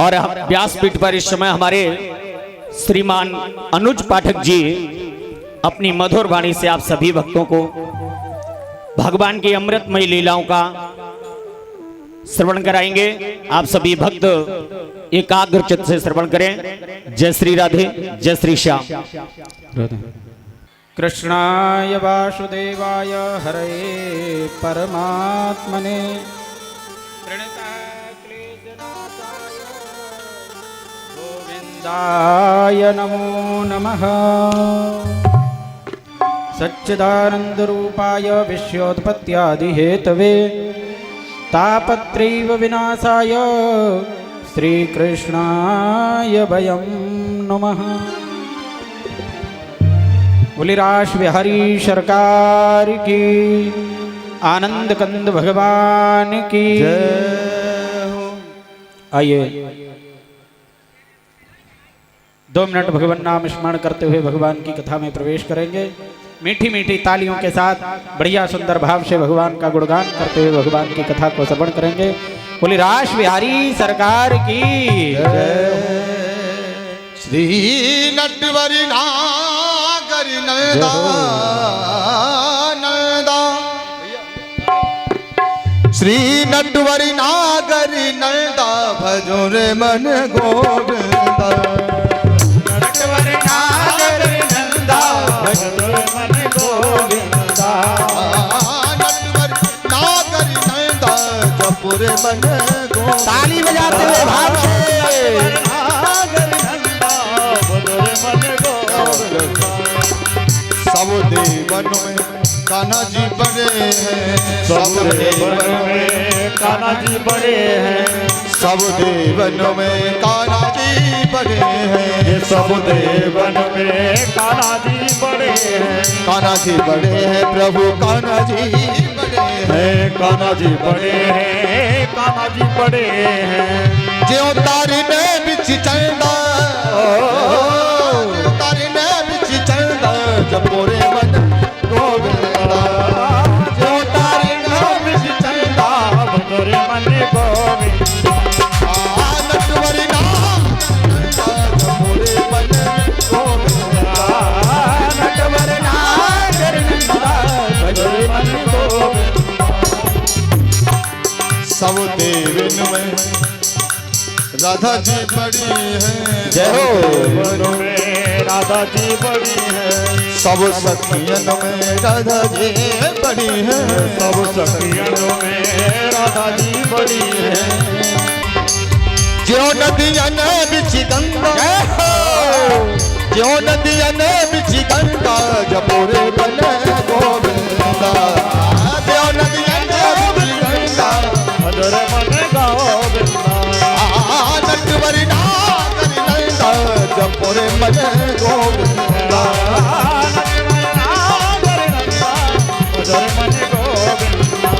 और व्यासपीठ पर इस समय हमारे श्रीमान अनुज पाठक जी अपनी मधुर वाणी से आप सभी भक्तों को भगवान की अमृतमयी लीलाओं का श्रवण कराएंगे। आप सभी भक्त एकाग्र चित्त से श्रवण करें। जय श्री राधे, जय श्री श्याम। कृष्णाय वासुदेवाय हरे परमात्मने गोविंदाय नमो नमः। सच्चिदानंद रूपाय विश्वोत्पत्त्यादि हेतवे तापत्रैव विनाशाय श्रीकृष्णाय वयं नमः। बोलिराश बिहारी सरकार की, आनंद कंद भगवान की जय हो। आइए 2 मिनट भगवान नाम स्मरण करते हुए भगवान की कथा में प्रवेश करेंगे। मीठी मीठी तालियों के साथ बढ़िया सुंदर भाव से भगवान का गुणगान करते हुए भगवान की कथा को श्रवण करेंगे। बोलिराश बिहारी सरकार की जय। श्री नटवरी नागरी नंदा नंदा, श्री नटवरी नागरी नंदा, भजो रे मन गोविंदा। नटवरी नागरी नंदा, भजो रे मन गोविंदा। नटवरी नागरी नंदा, जपो रे मन गोविंदा। ताली बजाते हुए भाव से सब देवन में कान्हा जी बड़े हैं, सब देवन में कान्हा जी बड़े हैं, सब देवन में कान्हा जी बड़े हैं, सब देवन में कान्हा जी बड़े हैं। कान्हा जी बड़े हैं प्रभु, कान्हा जी बड़े हैं, कान्हा जी बड़े हैं, कान्हा जी बड़े हैं। ज्यों तारी ने बिछ चंदा, तारी ने बिछ चंदा, जपोरे मन गोविंदा। जो तारी ने बिछ चंदा, जपोरे मन गोविंदा। नटवरी नागरी जपोरे मन गोविंदा। नटवरी नागरी जपोरे मन गोविंदा। सब देवन में राधा जी बड़ी है, जय हो। राधा जी बड़ी है, सब सखियन में राधा जी बड़ी है, सब सखियन में राधा जी बड़ी है। ज्यों नदियन बिछि गंगा, ज्यों नदियन बिछि गंगा, जपोरे बन गोविंदा। ज्यों नदियन बिछि गंगा, भजरे मन गोविंदा। नटवरी नागरी नंदा, जपोरे मन गोविंदा। नटवरी नागरी नंदा, भजरे मन गोविंदा।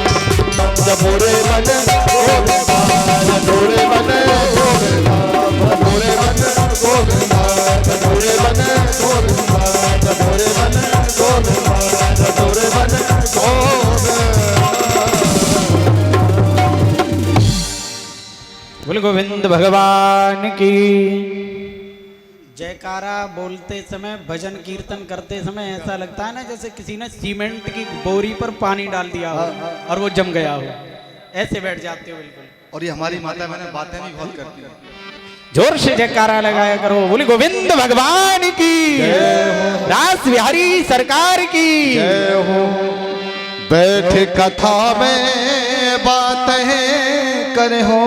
जपोरे मन गोविंदा, जपोरे मन गोविंदा, जपोरे मन गोविंदा, जपोरे मन गोविंदा, जपोरे मन गोविंदा, जपोरे मन गोविंदा। बोल गोविंद भगवान की। जयकारा बोलते समय, भजन कीर्तन करते समय ऐसा लगता है ना जैसे किसी ने सीमेंट की बोरी पर पानी डाल दिया हो और वो जम गया हो, ऐसे बैठ जाते हो बिल्कुल। और ये हमारी माता मैंने बातें भी बहुत करती है। जोर से जयकारा लगाया करो। बोली गोविंद भगवान की, रास बिहारी सरकार की जय हो। बैठ कथा में बातें करे हो,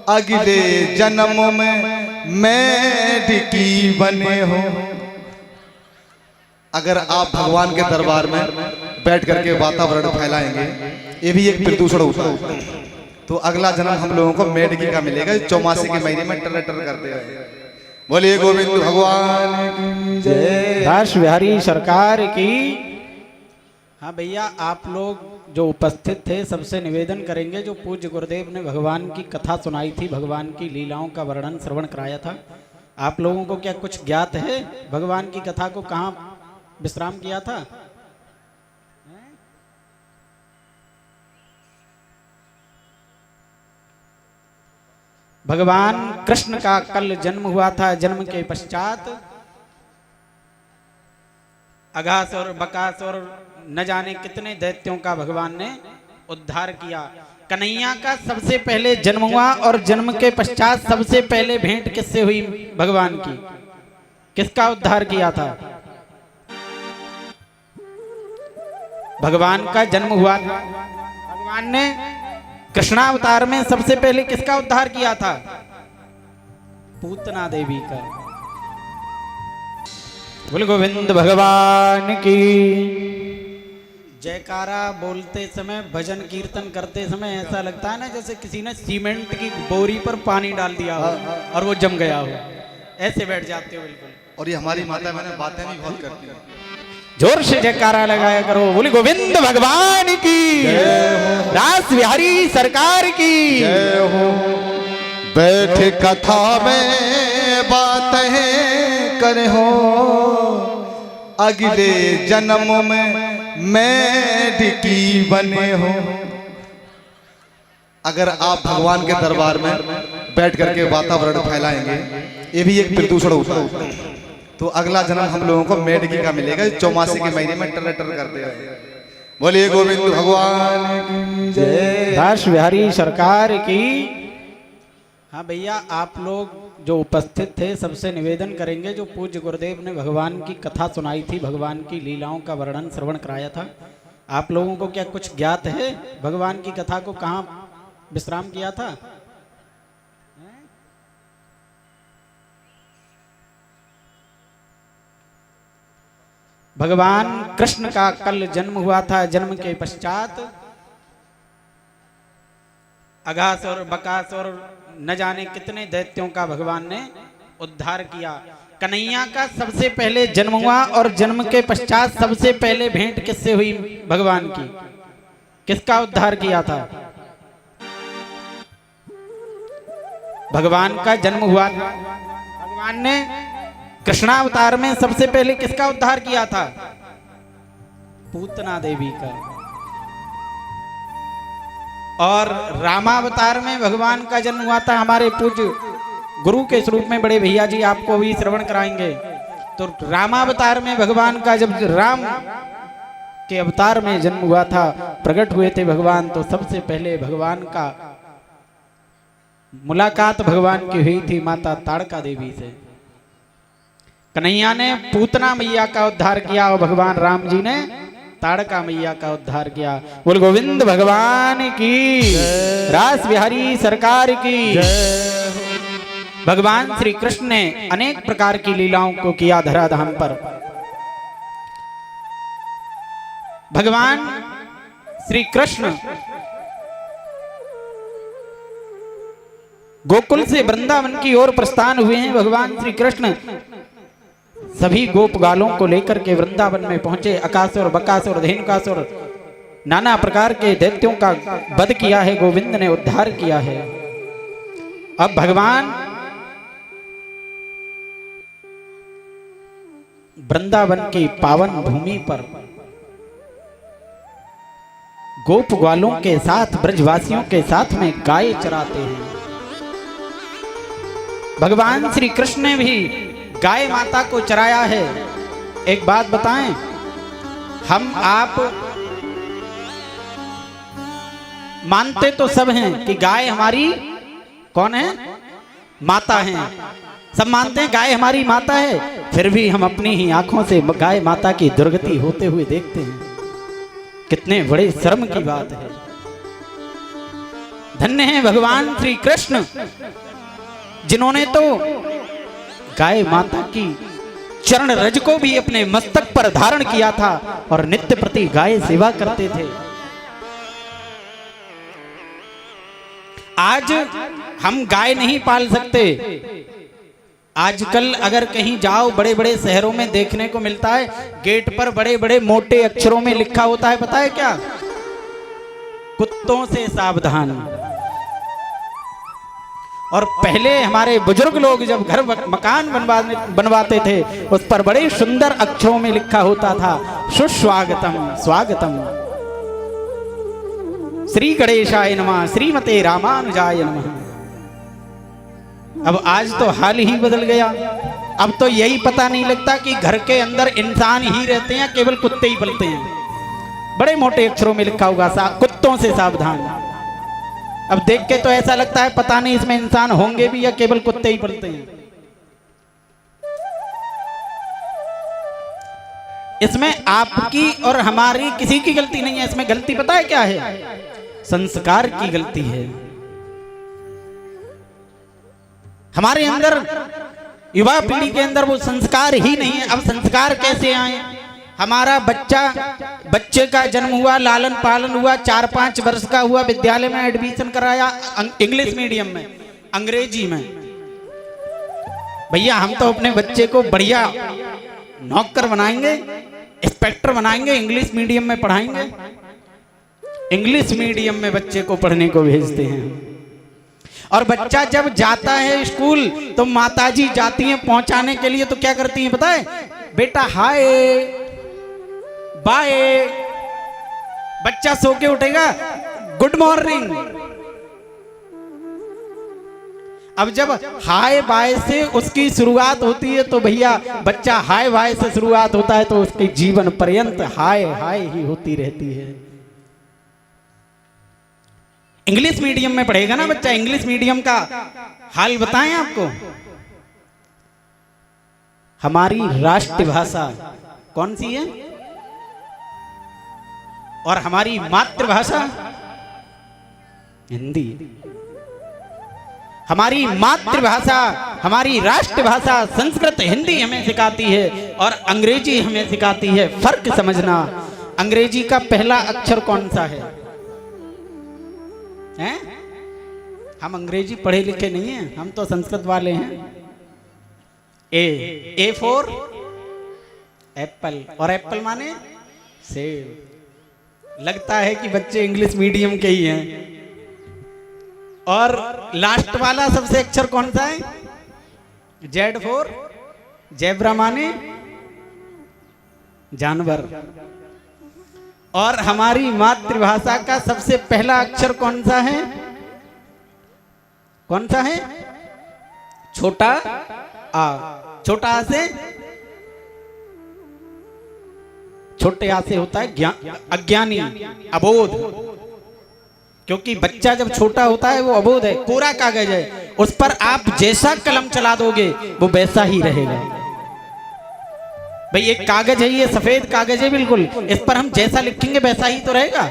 अगले जन्म में मेढकी बने हो। अगर आप भगवान के दरबार में बैठ करके वातावरण फैलाएंगे, ये भी एक प्रदूषण होता है, तो अगला जन्म हम लोगों को मेढकी का मिलेगा। चौमासी के महीने में टर टर करते हैं। बोलिए गोविंद भगवान की जय। रास बिहारी सरकार की। हाँ भैया, आप लोग जो उपस्थित थे सबसे निवेदन करेंगे, जो पूज्य गुरुदेव ने भगवान की कथा सुनाई थी, भगवान की लीलाओं का वर्णन श्रवण कराया था, आप लोगों को क्या कुछ ज्ञात है? भगवान की कथा को कहाँ विश्राम किया था? भगवान कृष्ण का कल जन्म हुआ था। जन्म के पश्चात अघासुर बकासुर न जाने कितने दैत्यों का भगवान ने उद्धार किया। कन्हैया का सबसे पहले जन्म हुआ और जन्म के पश्चात सबसे पहले भेंट किससे हुई भगवान की? किसका उद्धार किया था? भगवान का जन्म हुआ था। भगवान ने कृष्णावतार में सबसे पहले किसका उद्धार किया था? पूतना देवी का। बोल गोविंद भगवान की। जयकारा बोलते समय, भजन कीर्तन करते समय ऐसा लगता है ना जैसे किसी ने सीमेंट की बोरी पर पानी डाल दिया हो और वो जम गया हो, ऐसे बैठ जाते हो बिल्कुल। और ये हमारी माता मैंने बातें भी बहुत करती है। जोर से जयकारा लगाया करो। बोले गोविंद भगवान की, रास बिहारी सरकार की जय हो। बैठ कथा में बातें करे हो, अगले जन्म में मेढकी बने हो। अगर आप भगवान के दरबार में बैठ करके वातावरण फैलाएंगे, ये भी एक प्रदूषण होता है, तो अगला जन्म हम लोगों को मेढकी का मिलेगा। 84 के महीने में टर टर करते रहे। बोलिए गोविंद भगवान की जय। दास बिहारी सरकार की। हाँ भैया, आप लोग जो उपस्थित थे सबसे निवेदन करेंगे, जो पूज्य गुरुदेव ने भगवान की कथा सुनाई थी, भगवान की लीलाओं का वर्णन श्रवण कराया था, आप लोगों को क्या कुछ ज्ञात है? भगवान की कथा को कहाँ विश्राम किया था? भगवान कृष्ण का कल जन्म हुआ था। जन्म के पश्चात अघासुर बकासुर न जाने कितने दैत्यों का भगवान ने उद्धार किया। कन्हैया का सबसे पहले जन्म हुआ और जन्म के पश्चात सबसे पहले भेंट किससे हुई भगवान की? किसका उद्धार किया था? भगवान का जन्म हुआ था। भगवान ने कृष्णावतार में सबसे पहले किसका उद्धार किया था? पूतना देवी का। और रामावतार में भगवान का जन्म हुआ था। हमारे पूज्य गुरु के स्वरूप में बड़े भैया जी आपको भी श्रवण कराएंगे। तो रामावतार में भगवान का जब राम के अवतार में जन्म हुआ था, प्रकट हुए थे भगवान, तो सबसे पहले भगवान का मुलाकात भगवान की हुई थी माता ताड़का देवी से। कन्हैया ने पूतना मैया का उद्धार किया और भगवान राम जी ने ताड़का मैया का उद्धार किया। बोल गोविंद भगवान की, रास बिहारी सरकार की। भगवान श्री कृष्ण ने अनेक प्रकार की लीलाओं को किया धराधाम पर। भगवान श्री कृष्ण गोकुल से वृंदावन की ओर प्रस्थान हुए हैं। भगवान श्री कृष्ण सभी गोप गालों को लेकर के वृंदावन में पहुंचे। अकासुर बकासुर धेनुकासुर नाना प्रकार के दैत्यों का वध किया है, गोविंद ने उद्धार किया है। अब भगवान वृंदावन की पावन भूमि पर गोप ग्वालों के साथ, ब्रजवासियों के साथ में गाय चराते हैं। भगवान श्री कृष्ण ने भी गाय माता को चराया है। एक बात बताएं, हम आप मानते तो सब हैं कि गाय हमारी कौन है? माता है। सब मानते हैं गाय हमारी माता है, फिर भी हम अपनी ही आंखों से गाय माता की दुर्गति होते हुए देखते हैं। कितने बड़े शर्म की बात है। धन्य है भगवान श्री कृष्ण, जिन्होंने तो गाय माता की चरण रज को भी अपने मस्तक पर धारण किया था और नित्य प्रति गाय सेवा करते थे। आज हम गाय नहीं पाल सकते। आजकल अगर कहीं जाओ, बड़े बड़े शहरों में देखने को मिलता है, गेट पर बड़े बड़े मोटे अक्षरों में लिखा होता है, पता है क्या? कुत्तों से सावधान। और पहले हमारे बुजुर्ग लोग जब घर मकान बनवाते थे, उस पर बड़े सुंदर अक्षरों में लिखा होता था, सुस्वागतम स्वागतम, श्री गणेशाय नमः, श्रीमते रामानुजाय नमः। अब आज तो हाल ही बदल गया। अब तो यही पता नहीं लगता कि घर के अंदर इंसान ही रहते हैं, केवल कुत्ते ही पलते हैं। बड़े मोटे अक्षरों में लिखा होगा कुत्तों से सावधान। अब देख के तो ऐसा लगता है पता नहीं इसमें इंसान होंगे भी या केवल कुत्ते ही पलते हैं। इसमें आपकी और हमारी किसी की गलती नहीं है। इसमें गलती पता है क्या है? संस्कार की गलती है। हमारे अंदर, युवा पीढ़ी के अंदर वो संस्कार ही नहीं है। अब संस्कार कैसे आए? हमारा बच्चे का जन्म हुआ, लालन पालन हुआ, 4-5 वर्ष का हुआ, विद्यालय में एडमिशन कराया, इंग्लिश मीडियम में, अंग्रेजी में। भैया हम तो अपने बच्चे को बढ़िया नौकर बनाएंगे, इंस्पेक्टर बनाएंगे, इंग्लिश मीडियम में पढ़ाएंगे। इंग्लिश मीडियम में बच्चे को पढ़ने को भेजते हैं। और बच्चा जब जाता है स्कूल तो माताजी जाती हैं पहुंचाने के लिए, तो क्या करती हैं पता है? बेटा हाय बाय। बच्चा सो के उठेगा, गुड मॉर्निंग। अब जब हाय बाय से उसकी शुरुआत होती है तो भैया बच्चा हाय बाय से शुरुआत होता है तो उसके जीवन पर्यंत हाय हाय ही होती रहती है। इंग्लिश मीडियम में पढ़ेगा ना बच्चा, इंग्लिश मीडियम का हाल बताएं आपको। हमारी राष्ट्रभाषा कौन सी है? और हमारी मातृभाषा हिंदी। हमारी मातृभाषा, हमारी राष्ट्रभाषा संस्कृत हिंदी हमें सिखाती है और अंग्रेजी हमें सिखाती है। फर्क समझना। अंग्रेजी का पहला अक्षर कौन सा है? हैं? हम अंग्रेजी पढ़े लिखे नहीं हैं, हम तो संस्कृत वाले हैं। ए फॉर एप्पल, और एप्पल माने सेब। लगता है कि बच्चे इंग्लिश मीडियम के ही हैं। और लास्ट वाला सबसे अक्षर कौन सा है? जेड फॉर जेब्रा माने जानवर। और हमारी मातृभाषा का सबसे पहला अक्षर कौन सा है? कौन सा है? छोटा आ। छोटा आ से, छोटे आ से होता है अज्ञानी, अबोध। क्योंकि बच्चा जब छोटा होता है वो अबोध है, कोरा कागज है, उस पर आप जैसा कलम चला दोगे वो वैसा ही रहेगा। भाई एक कागज है, ये सफेद कागज है बिल्कुल, इस पर हम जैसा लिखेंगे वैसा ही तो रहेगा।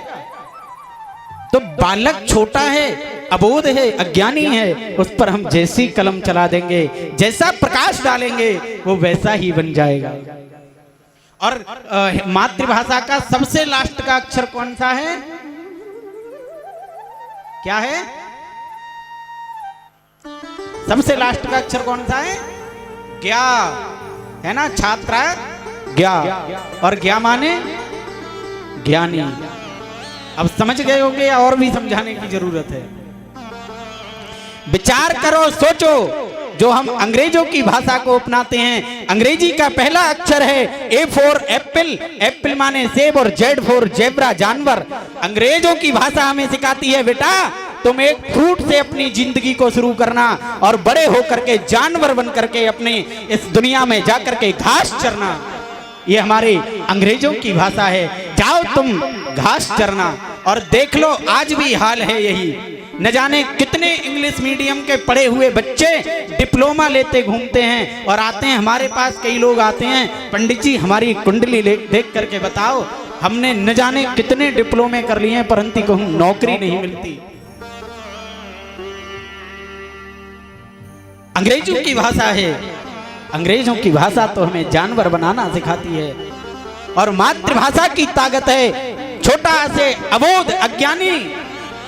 तो बालक छोटा है, अबोध है, अज्ञानी है, उस पर हम जैसी कलम चला देंगे, जैसा प्रकाश डालेंगे वो वैसा ही बन जाएगा। और मातृभाषा का सबसे लास्ट का अक्षर कौन सा है? क्या है? सबसे लास्ट का अक्षर कौन सा है? ज्ञा है ना, छात्रा ज्ञा। और ज्ञा माने ज्ञानी। अब समझ गए होंगे या और भी समझाने की जरूरत है? विचार करो, सोचो। जो हम अंग्रेजों की भाषा को अपनाते हैं, अंग्रेजी का पहला अक्षर है ए फॉर एप्पल, एप्पल माने सेब, और जेड फॉर जेब्रा जानवर। अंग्रेजों की भाषा हमें सिखाती है बेटा तुम एक फ्रूट से अपनी जिंदगी को शुरू करना और बड़े होकर के जानवर बन करके अपने इस दुनिया में जाकर के घास चरना। ये हमारे अंग्रेजों की भाषा है। जाओ तुम घास चरना। और देख लो आज भी हाल है यही। न जाने कितने इंग्लिश मीडियम के पढ़े हुए बच्चे डिप्लोमा लेते घूमते हैं और आते हैं हमारे पास। कई लोग आते हैं, पंडित जी हमारी कुंडली देख करके बताओ, हमने न जाने कितने डिप्लोमे कर लिए हैं परंतु कहूं नौकरी नहीं मिलती। अंग्रेजों की भाषा है। अंग्रेजों की भाषा तो हमें जानवर बनाना सिखाती है। और मातृभाषा की ताकत है छोटा से अबोध अज्ञानी।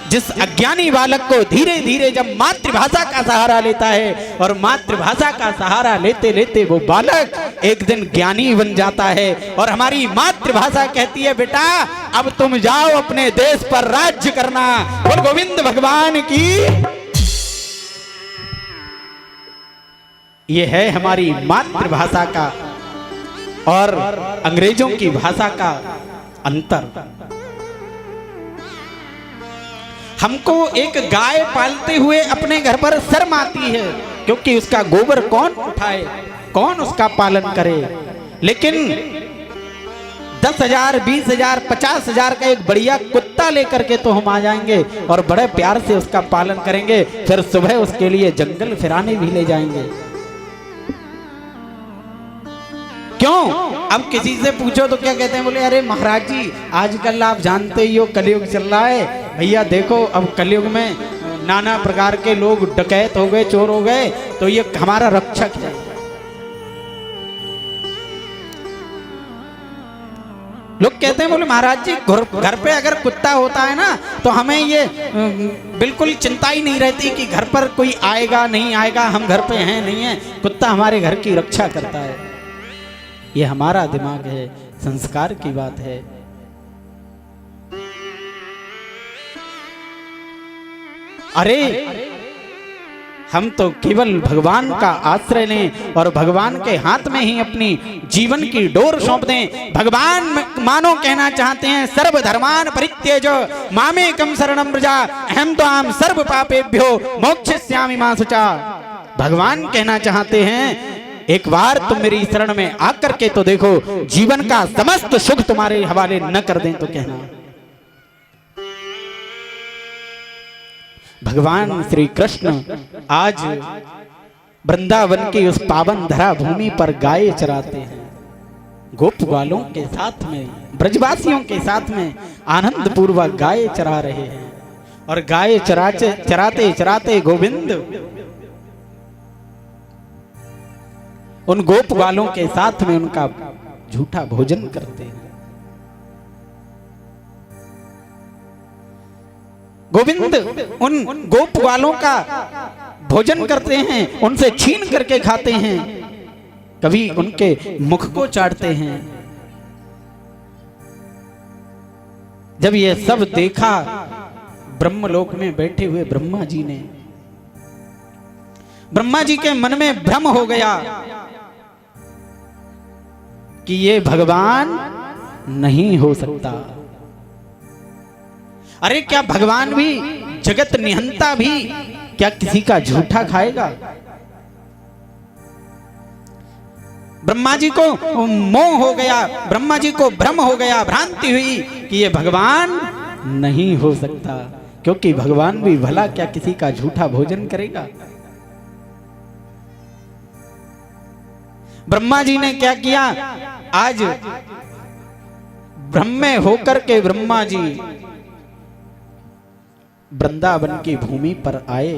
जिस अज्ञानी बालक को धीरे धीरे जब मातृभाषा का सहारा लेता है और मातृभाषा का सहारा लेते लेते वो बालक एक दिन ज्ञानी बन जाता है। और हमारी मातृभाषा कहती है बेटा अब तुम जाओ अपने देश पर राज्य करना। बोल गोविंद भगवान की। ये है हमारी मातृभाषा का और अंग्रेजों की भाषा का अंतर। हमको एक गाय पालते हुए अपने घर पर शर्म आती है, क्योंकि उसका गोबर कौन उठाए, कौन उसका पालन करे। लेकिन 10,000, 20,000, 50,000 का एक बढ़िया कुत्ता लेकर के तो हम आ जाएंगे और बड़े प्यार से उसका पालन करेंगे, फिर सुबह उसके लिए जंगल फिराने भी ले जाएंगे। क्यों? अब किसी से पूछो तो क्या कहते हैं, बोले अरे महाराज जी आजकल आप जानते ही हो कलयुग चल रहा है, भैया देखो अब कलयुग में नाना प्रकार के लोग डकैत हो गए, चोर हो गए, तो ये हमारा रक्षक है। लोग कहते हैं बोले महाराज जी घर पे अगर कुत्ता होता है ना तो हमें ये बिल्कुल चिंता ही नहीं रहती कि घर पर कोई आएगा नहीं आएगा, हम घर पे हैं नहीं है, कुत्ता हमारे घर की रक्षा करता है। ये हमारा दिमाग है, संस्कार की बात है। अरे हम तो केवल भगवान का आश्रय लें और भगवान के हाथ में ही अपनी जीवन की डोर सौंप दें। भगवान मानो कहना चाहते हैं सर्वधर्मान परित्यज्य मामेकं शरणं व्रज अहं त्वां सर्व पापेभ्यो मोक्षयिष्यामि मा शुचा। भगवान कहना चाहते हैं एक बार तुम मेरी शरण में आकर के तो देखो, जीवन का समस्त सुख तुम्हारे हवाले न कर दें तो कहना। भगवान श्री कृष्ण आज वृंदावन की उस पावन धरा भूमि पर गाय चराते हैं, गोप ग्वालों के साथ में, ब्रजवासियों के साथ में आनंद पूर्वक गाय चरा रहे हैं। और गाय चराते चराते गोविंद उन गोप ग्वालों के साथ में उनका झूठा भोजन करते हैं। गोविंद उन गोप ग्वालों का भोजन करते हैं, उनसे छीन करके खाते हैं, कभी उनके मुख को चाटते हैं। जब ये सब देखा ब्रह्मलोक में बैठे हुए ब्रह्मा जी ने, ब्रह्मा जी के मन में भ्रम हो गया कि ये भगवान नहीं हो सकता। अरे क्या भगवान भी, जगत निहंता भी क्या किसी का झूठा खाएगा? ब्रह्मा जी को मोह हो गया, ब्रह्मा जी को भ्रम हो गया, भ्रांति हुई कि ये भगवान नहीं हो सकता, क्योंकि भगवान भी भला क्या किसी का झूठा भोजन करेगा। ब्रह्मा जी ने क्या किया, आज ब्रह्म में होकर के ब्रह्मा जी वृंदावन की भूमि पर आए।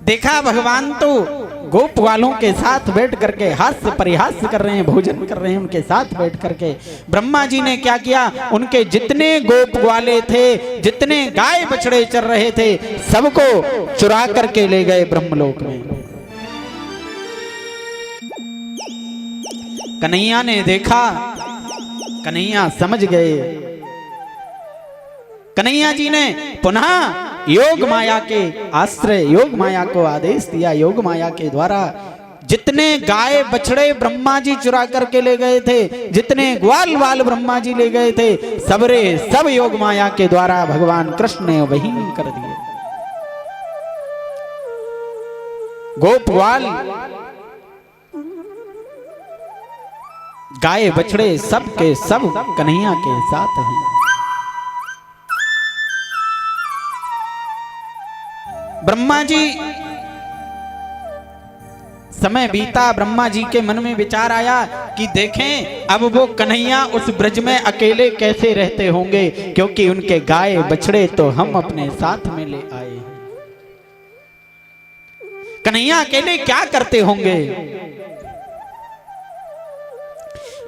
देखा भगवान तो गोप वालों के साथ बैठ करके हास्य परिहास कर रहे हैं, भोजन कर रहे हैं उनके साथ बैठ करके। ब्रह्मा जी ने क्या किया, उनके जितने गोप ग्वाले थे, जितने गाय बछड़े चर रहे थे, सबको चुरा करके ले गए ब्रह्मलोक में। कन्हैया ने देखा, कन्हैया समझ गए। कन्हैया जी ने पुनः योग माया के आश्रय, योग माया को आदेश दिया। योग माया के द्वारा जितने गाय बछड़े ब्रह्मा जी चुरा करके ले गए थे, जितने ग्वाल वाल ब्रह्मा जी ले गए थे, सबरे सब योग माया के द्वारा भगवान कृष्ण ने वहीन कर दिए। गोप ग्वाल गाय बछड़े सब के सब कन्हैया के साथ हैं। ब्रह्मा जी, समय बीता, ब्रह्मा जी के मन में विचार आया कि देखें अब वो कन्हैया उस ब्रज में अकेले कैसे रहते होंगे, क्योंकि उनके गाय बछड़े तो हम अपने साथ में ले आए हैं। कन्हैया अकेले क्या करते होंगे?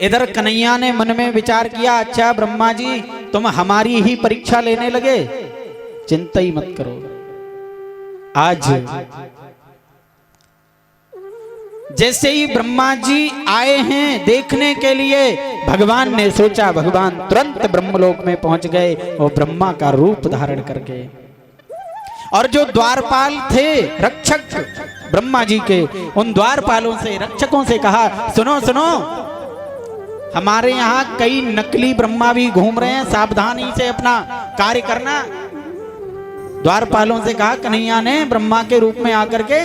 इधर कन्हैया ने मन में विचार किया, अच्छा ब्रह्मा जी तुम हमारी ही परीक्षा लेने लगे, चिंता ही मत करो। आज जैसे ही ब्रह्मा जी आए हैं देखने के लिए, भगवान ने सोचा, भगवान तुरंत ब्रह्मलोक में पहुंच गए और ब्रह्मा का रूप धारण करके। और जो द्वारपाल थे, रक्षक ब्रह्मा जी के, उन द्वारपालों से, रक्षकों से कहा, सुनो सुनो, हमारे यहाँ कई नकली ब्रह्मा भी घूम रहे हैं, सावधानी से अपना कार्य करना। द्वारपालों से कहा, कन्हैया ने ब्रह्मा के रूप में आकर के,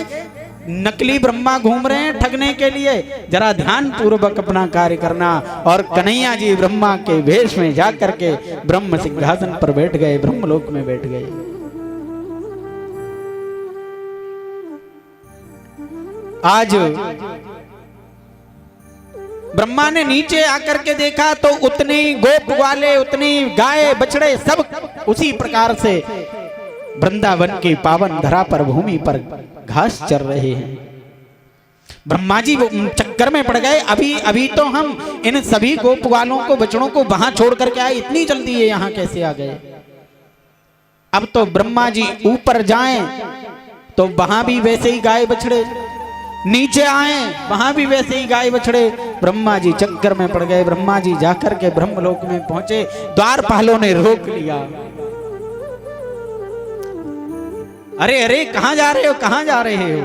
नकली ब्रह्मा घूम रहे हैं ठगने के लिए, जरा ध्यान पूर्वक अपना कार्य करना। और कन्हैया जी ब्रह्मा के वेश में जाकर के ब्रह्म सिंहासन पर बैठ गए, ब्रह्मलोक में बैठ गए। आज ब्रह्मा ने नीचे आकर के देखा तो उतने गोप वाले, उतनी गाय बछड़े सब उसी प्रकार से वृंदावन की पावन धरा पर, भूमि पर घास चर रहे हैं। ब्रह्मा जी चक्कर में पड़ गए। अभी तो हम इन सभी गोप वालों को, बछड़ों को वहां छोड़ करके आए, इतनी जल्दी ये यहां कैसे आ गए? अब तो ब्रह्मा जी ऊपर जाएं तो वहां भी वैसे ही गाय बछड़े, नीचे आए वहां भी वैसे ही गाय बछड़े। ब्रह्मा जी चक्कर में पड़ गए। ब्रह्मा जी जाकर के ब्रह्मलोक में पहुंचे, द्वारपालों ने रोक लिया। अरे अरे कहां जा रहे हो, कहां जा रहे हो?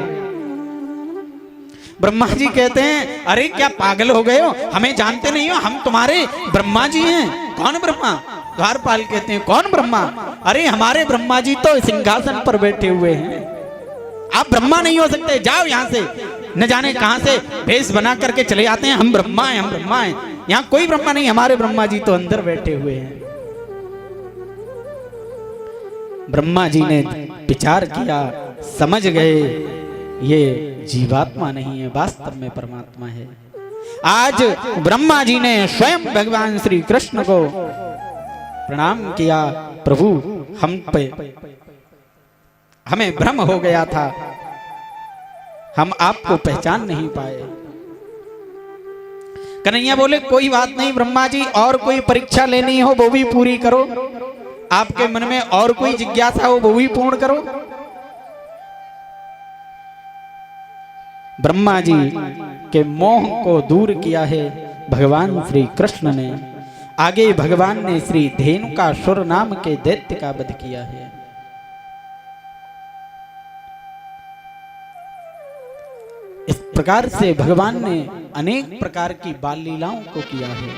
ब्रह्मा जी कहते हैं, अरे क्या पागल हो गए हो, हमें जानते नहीं हो, हम तुम्हारे ब्रह्मा जी हैं। कौन ब्रह्मा? द्वारपाल कहते हैं, कौन ब्रह्मा? अरे हमारे ब्रह्मा जी तो सिंहासन पर बैठे हुए हैं, आप ब्रह्मा नहीं हो सकते, जाओ यहां से। न जाने कहां से भेष बना करके चले आते हैं, हम ब्रह्मा हैं, हम ब्रह्मा हैं। यहां कोई ब्रह्मा नहीं, हमारे ब्रह्मा जी तो अंदर बैठे हुए हैं। ब्रह्मा जी ने विचार किया, समझ गए ये जीवात्मा नहीं है, वास्तव में परमात्मा है। आज ब्रह्मा जी ने स्वयं भगवान श्री कृष्ण को प्रणाम किया, प्रभु हम पे हमें भ्रम हो गया था, हम आपको पहचान नहीं पाए। कन्हैया बोले, कोई बात नहीं ब्रह्मा जी, और कोई परीक्षा लेनी हो वो भी पूरी करो, आपके मन में और कोई जिज्ञासा हो वो भी पूर्ण करो। ब्रह्मा जी के मोह को दूर किया है भगवान श्री कृष्ण ने। आगे भगवान ने श्री धेनुकासुर नाम के दैत्य का वध किया है। इस प्रकार से भगवान ने अनेक प्रकार की बाल लीलाओं को किया है।